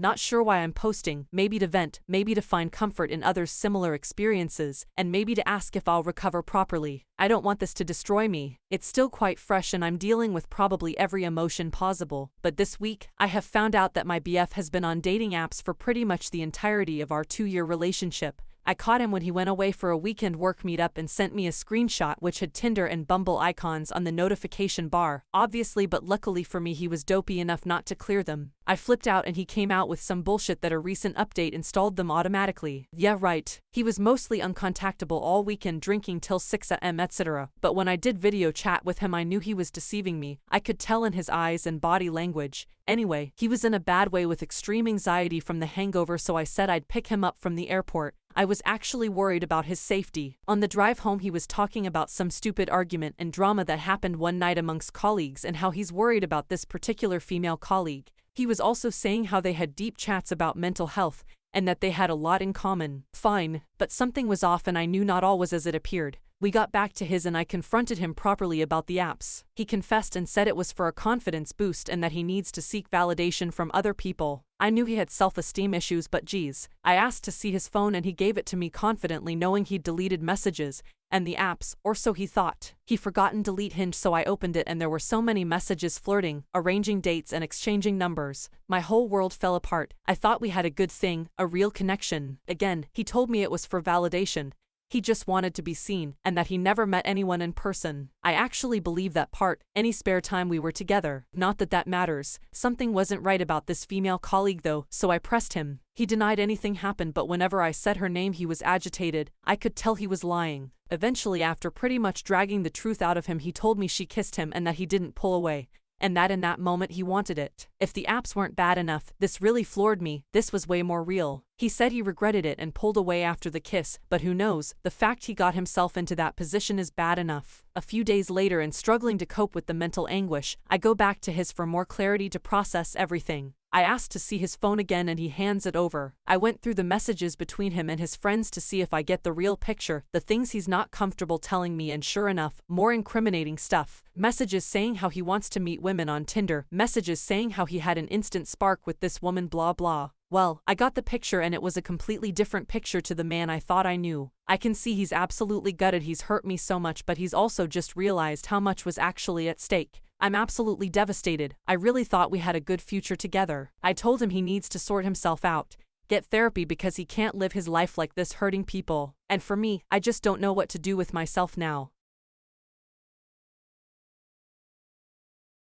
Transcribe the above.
not sure why I'm posting, maybe to vent, maybe to find comfort in others' similar experiences, and maybe to ask if I'll recover properly. I don't want this to destroy me. It's still quite fresh and I'm dealing with probably every emotion possible, but this week, I have found out that my BF has been on dating apps for pretty much the entirety of our 2-year relationship. I caught him when he went away for a weekend work meetup and sent me a screenshot which had Tinder and Bumble icons on the notification bar, obviously, but luckily for me he was dopey enough not to clear them. I flipped out and he came out with some bullshit that a recent update installed them automatically. Yeah, right. He was mostly uncontactable all weekend, drinking till 6 a.m. etc. But when I did video chat with him I knew he was deceiving me. I could tell in his eyes and body language. Anyway, he was in a bad way with extreme anxiety from the hangover, so I said I'd pick him up from the airport. I was actually worried about his safety. On the drive home he was talking about some stupid argument and drama that happened one night amongst colleagues and how he's worried about this particular female colleague. He was also saying how they had deep chats about mental health and that they had a lot in common. Fine, but something was off and I knew not all was as it appeared. We got back to his and I confronted him properly about the apps. He confessed and said it was for a confidence boost and that he needs to seek validation from other people. I knew he had self-esteem issues, but geez. I asked to see his phone and he gave it to me confidently, knowing he'd deleted messages and the apps, or so he thought. He forgotten delete Hinge, so I opened it and there were so many messages flirting, arranging dates and exchanging numbers. My whole world fell apart. I thought we had a good thing, a real connection. Again, he told me it was for validation. He just wanted to be seen, and that he never met anyone in person. I actually believe that part, any spare time we were together. Not that that matters. Something wasn't right about this female colleague though, so I pressed him. He denied anything happened, but whenever I said her name he was agitated. I could tell he was lying. Eventually, after pretty much dragging the truth out of him, he told me she kissed him and that he didn't pull away. And that in that moment he wanted it. If the apps weren't bad enough, this really floored me. This was way more real. He said he regretted it and pulled away after the kiss, but who knows, the fact he got himself into that position is bad enough. A few days later, and struggling to cope with the mental anguish, I go back to his for more clarity to process everything. I asked to see his phone again and he hands it over. I went through the messages between him and his friends to see if I get the real picture, the things he's not comfortable telling me, and sure enough, more incriminating stuff. Messages saying how he wants to meet women on Tinder, messages saying how he had an instant spark with this woman, blah blah. Well, I got the picture and it was a completely different picture to the man I thought I knew. I can see he's absolutely gutted he's hurt me so much, but he's also just realized how much was actually at stake. I'm absolutely devastated. I really thought we had a good future together. I told him he needs to sort himself out, get therapy, because he can't live his life like this hurting people. And for me, I just don't know what to do with myself now.